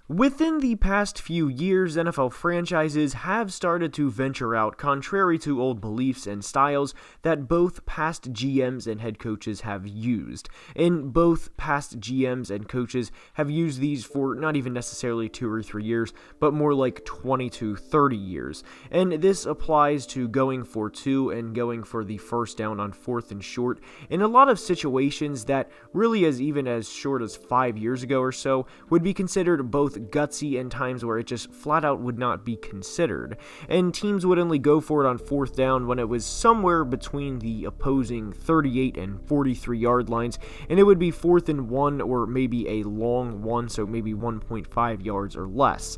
Within the past few years, NFL franchises have started to venture out contrary to old beliefs and styles that both past GMs and head coaches have used. And both past GMs and coaches have used these for not even necessarily 2 or 3 years, but more like 20 to 30 years. And this applies to going for 2 and going for the first down on 4th and short in a lot of situations that really even as short as 5 years ago or so would be considered both gutsy and times where it just flat out would not be considered, and teams would only go for it on 4th down when it was somewhere between the opposing 38 and 43 yard lines, and it would be 4th and 1 or maybe a long one, so maybe 1.5 yards or less.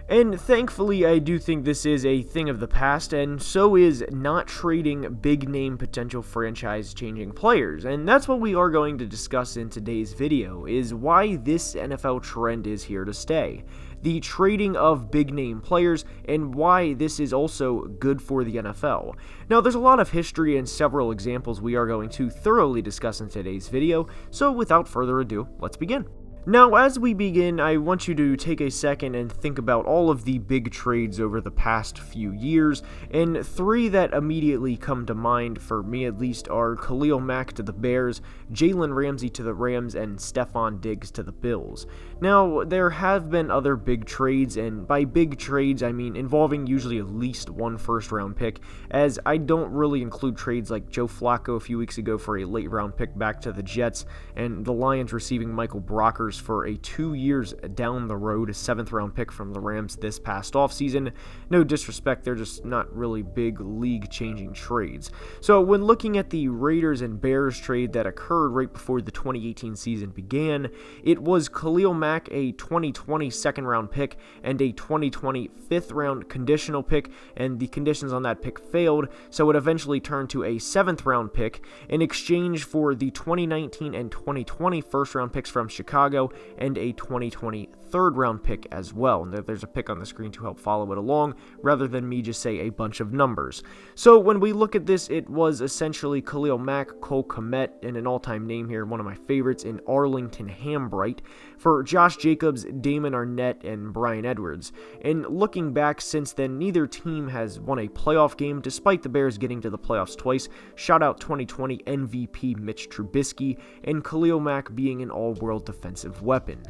And thankfully, I do think this is a thing of the past, and so is not trading big-name potential franchise-changing players. And that's what we are going to discuss in today's video, is why this NFL trend is here to stay. The trading of big-name players, and why this is also good for the NFL. Now, there's a lot of history and several examples we are going to thoroughly discuss in today's video, so without further ado, let's begin. Now, as we begin, I want you to take a second and think about all of the big trades over the past few years, and 3 that immediately come to mind, for me at least, are Khalil Mack to the Bears, Jalen Ramsey to the Rams, and Stefon Diggs to the Bills. Now, there have been other big trades, and by big trades, I mean involving usually at least one first-round pick, as I don't really include trades like Joe Flacco a few weeks ago for a late-round pick back to the Jets, and the Lions receiving Michael Brockers for a 2 years down the road, a 7th round pick from the Rams this past offseason. No disrespect, they're just not really big league-changing trades. So when looking at the Raiders and Bears trade that occurred right before the 2018 season began, it was Khalil Mack, a 2020 second round pick, and a 2020 5th round conditional pick, and the conditions on that pick failed, so it eventually turned to a 7th round pick in exchange for the 2019 and 2020 first round picks from Chicago, and a 2020 third round pick as well. And there's a pick on the screen to help follow it along, rather than me just say a bunch of numbers. So when we look at this, it was essentially Khalil Mack, Cole Kmet, and an all-time name here, one of my favorites, in Arlington Hambright, for Josh Jacobs, Damon Arnett, and Bryan Edwards. And looking back since then, neither team has won a playoff game, despite the Bears getting to the playoffs twice. Shout out 2020 MVP Mitch Trubisky, and Khalil Mack being an all-world defensive weapon.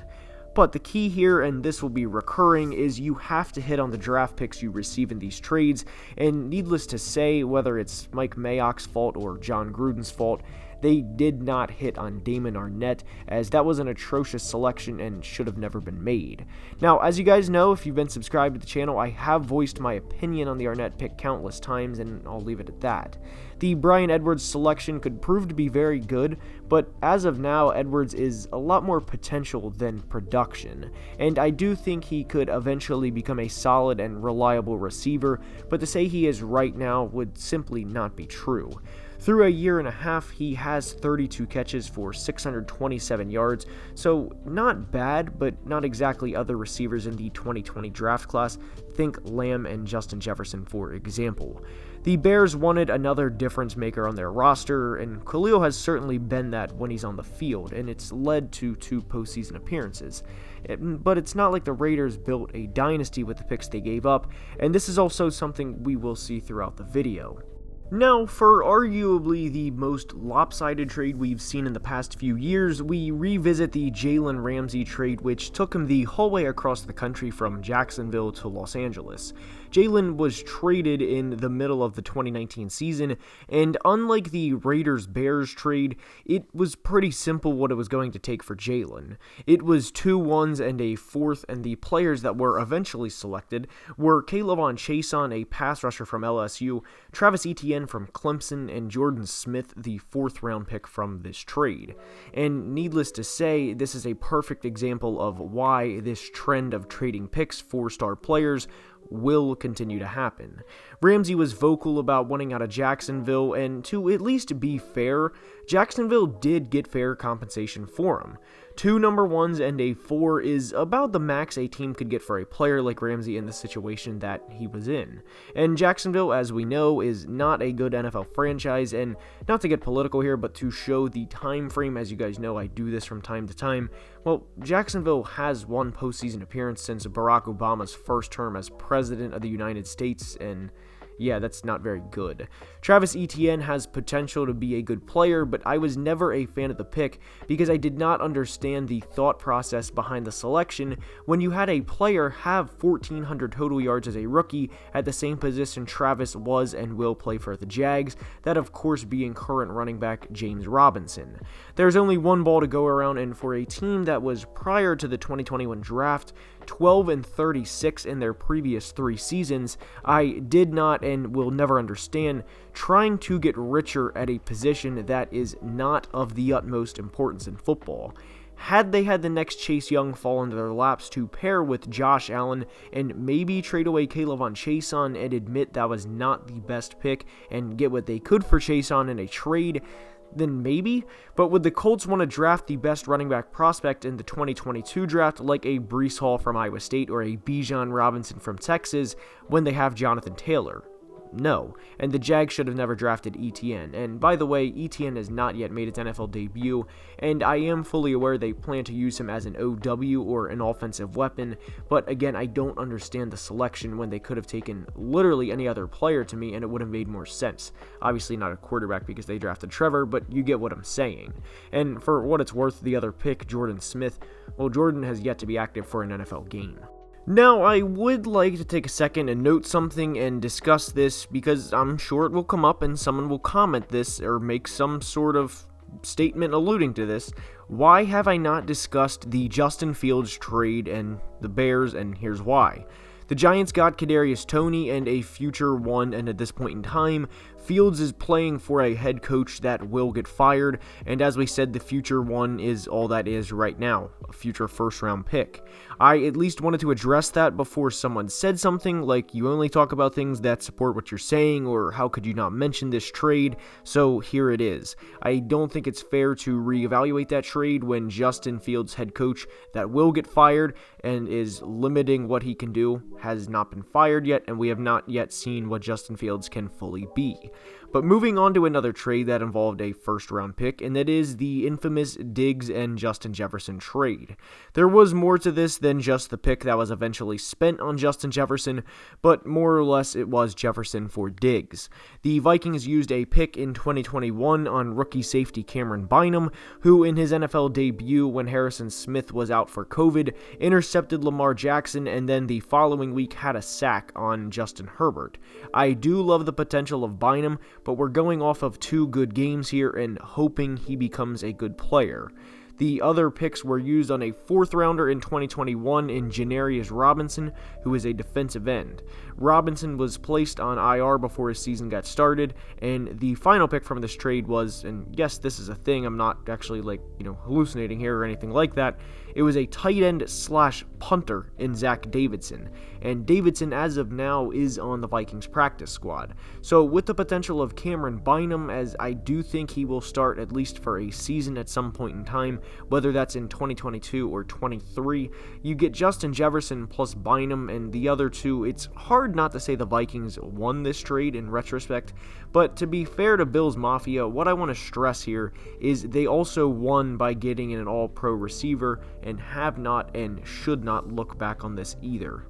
But the key here, and this will be recurring, is you have to hit on the draft picks you receive in these trades, and needless to say, whether it's Mike Mayock's fault or John Gruden's fault, they did not hit on Damon Arnett, as that was an atrocious selection and should have never been made. Now, as you guys know, if you've been subscribed to the channel, I have voiced my opinion on the Arnett pick countless times, and I'll leave it at that. The Bryan Edwards selection could prove to be very good, but as of now, Edwards is a lot more potential than production, and I do think he could eventually become a solid and reliable receiver, but to say he is right now would simply not be true. Through a year and a half, he has 32 catches for 627 yards, so not bad, but not exactly other receivers in the 2020 draft class. Think Lamb and Justin Jefferson, for example. The Bears wanted another difference maker on their roster, and Khalil has certainly been that when he's on the field, and it's led to 2 postseason appearances. But it's not like the Raiders built a dynasty with the picks they gave up, and this is also something we will see throughout the video. Now, for arguably the most lopsided trade we've seen in the past few years, we revisit the Jalen Ramsey trade, which took him the whole way across the country from Jacksonville to Los Angeles. Jalen was traded in the middle of the 2019 season, and unlike the Raiders-Bears trade, it was pretty simple what it was going to take for Jalen. It was 2 1s and a 4th, and the players that were eventually selected were K'Lavon Chaisson, a pass rusher from LSU, Travis Etienne from Clemson, and Jordan Smith, the 4th round pick from this trade. And needless to say, this is a perfect example of why this trend of trading picks for star players will continue to happen. Ramsey was vocal about wanting out of Jacksonville, and to at least be fair, Jacksonville did get fair compensation for him. 2 number ones and a 4 is about the max a team could get for a player like Ramsey in the situation that he was in. And Jacksonville, as we know, is not a good NFL franchise, and not to get political here, but to show the time frame, as you guys know, I do this from time to time. Well, Jacksonville has one postseason appearance since Barack Obama's first term as President of the United States, and yeah, that's not very good. Travis Etienne has potential to be a good player, but I was never a fan of the pick because I did not understand the thought process behind the selection when you had a player have 1,400 total yards as a rookie at the same position Travis was and will play for the Jags, that of course being current running back James Robinson. There's only one ball to go around, and for a team that was prior to the 2021 draft 12-36 in their previous 3 seasons, I did not and will never understand trying to get richer at a position that is not of the utmost importance in football. Had they had the next Chase Young fall into their laps to pair with Josh Allen and maybe trade away K'Lavon Chaisson and admit that was not the best pick and get what they could for Chaisson in a trade, then maybe, but would the Colts want to draft the best running back prospect in the 2022 draft like a Breece Hall from Iowa State or a Bijan Robinson from Texas when they have Jonathan Taylor? No, and the Jags should have never drafted Etienne. And by the way, Etienne has not yet made its NFL debut, and I am fully aware they plan to use him as an OW or an offensive weapon, but again, I don't understand the selection when they could have taken literally any other player to me and it would have made more sense. Obviously not a quarterback because they drafted Trevor, but you get what I'm saying. And for what it's worth, the other pick, Jordan Smith, well, Jordan has yet to be active for an NFL game. Now, I would like to take a second and note something and discuss this because I'm sure it will come up and someone will comment this or make some sort of statement alluding to this. Why have I not discussed the Justin Fields trade and the Bears, and here's why. The Giants got Kadarius Toney and a future one, and at this point in time, Fields is playing for a head coach that will get fired, and as we said, the future one is all that is right now, a future first-round pick. I at least wanted to address that before someone said something like, you only talk about things that support what you're saying, or how could you not mention this trade, so here it is. I don't think it's fair to reevaluate that trade when Justin Fields' head coach that will get fired and is limiting what he can do has not been fired yet, and we have not yet seen what Justin Fields can fully be. But moving on to another trade that involved a first-round pick, and that is the infamous Diggs and Justin Jefferson trade. There was more to this than just the pick that was eventually spent on Justin Jefferson, but more or less it was Jefferson for Diggs. The Vikings used a pick in 2021 on rookie safety Cameron Bynum, who in his NFL debut when Harrison Smith was out for COVID, intercepted Lamar Jackson and then the following week had a sack on Justin Herbert. I do love the potential of Bynum, but we're going off of 2 good games here and hoping he becomes a good player. The other picks were used on a 4th rounder in 2021 in Janarius Robinson, who is a defensive end. Robinson was placed on IR before his season got started, and the final pick from this trade was, and yes, this is a thing, I'm not actually hallucinating here or anything like that, it was a tight end / punter in Zach Davidson, and Davidson as of now is on the Vikings practice squad. So with the potential of Cameron Bynum, as I do think he will start at least for a season at some point in time, whether that's in 2022 or 23, you get Justin Jefferson plus Bynum, and the other 2, it's hard not to say the Vikings won this trade in retrospect, but to be fair to Bills Mafia, what I want to stress here is they also won by getting an all-pro receiver, and have not and should not look back on this either.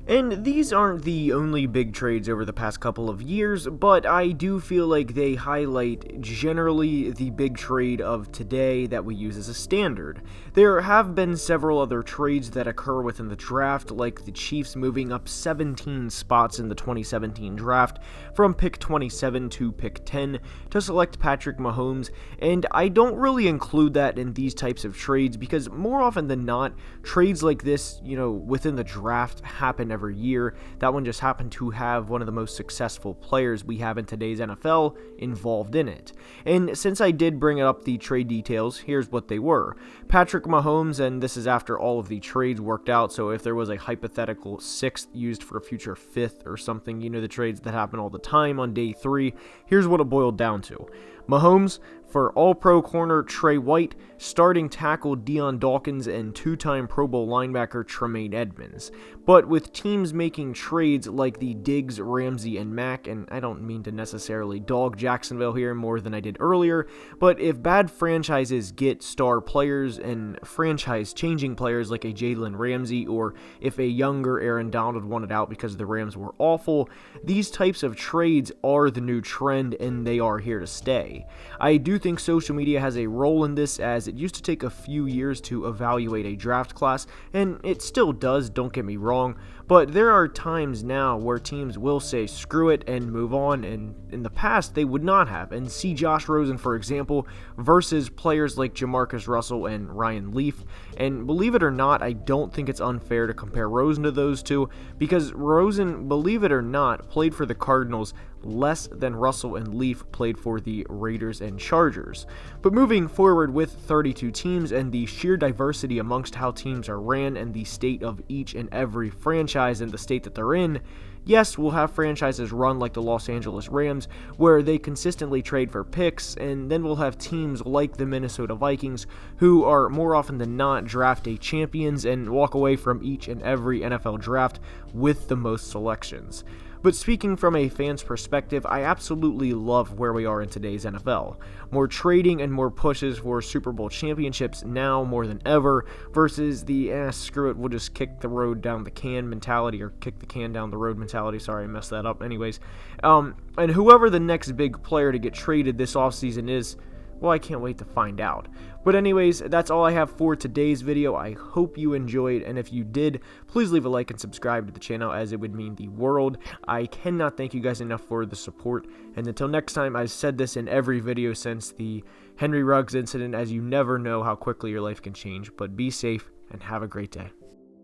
And these aren't the only big trades over the past couple of years, but I do feel like they highlight generally the big trade of today that we use as a standard. There have been several other trades that occur within the draft, like the Chiefs moving up 17 spots in the 2017 draft from pick 27 to pick 10 to select Patrick Mahomes, and I don't really include that in these types of trades because more often than not, trades like this, within the draft happen every year. That one just happened to have one of the most successful players we have in today's NFL involved in it. And since I did bring up the trade details, here's what they were. Patrick Mahomes, and this is after all of the trades worked out, so if there was a hypothetical 6th used for a future 5th or something, the trades that happen all the time on day 3, here's what it boiled down to. Mahomes, for All-Pro corner Trey White, starting tackle Deion Dawkins, and two-time Pro Bowl linebacker Tremaine Edmonds. But with teams making trades like the Diggs, Ramsey, and Mack, and I don't mean to necessarily dog Jacksonville here more than I did earlier, but if bad franchises get star players and franchise-changing players like a Jalen Ramsey, or if a younger Aaron Donald wanted out because the Rams were awful, these types of trades are the new trend and they are here to stay. I do think social media has a role in this, as it used to take a few years to evaluate a draft class, and it still does, don't get me wrong, but there are times now where teams will say screw it and move on, and in the past they would not have. And see Josh Rosen, for example, versus players like Jamarcus Russell and Ryan Leaf. And believe it or not, I don't think it's unfair to compare Rosen to those two, because Rosen, believe it or not, played for the Cardinals less than Russell and Leaf played for the Raiders and Chargers. But moving forward with 32 teams and the sheer diversity amongst how teams are ran and the state of each and every franchise in the state that they're in, yes, we'll have franchises run like the Los Angeles Rams, where they consistently trade for picks, and then we'll have teams like the Minnesota Vikings, who are more often than not draft day champions and walk away from each and every NFL draft with the most selections. But speaking from a fan's perspective, I absolutely love where we are in today's NFL. More trading and more pushes for Super Bowl championships now more than ever, versus the screw it, we'll just kick the road down the can mentality, or kick the can down the road mentality. Sorry, I messed that up. Anyways, and whoever the next big player to get traded this offseason is, well, I can't wait to find out. But anyways, that's all I have for today's video. I hope you enjoyed, and if you did, please leave a like and subscribe to the channel, as it would mean the world. I cannot thank you guys enough for the support, and until next time, I've said this in every video since the Henry Ruggs incident, as you never know how quickly your life can change, but be safe and have a great day.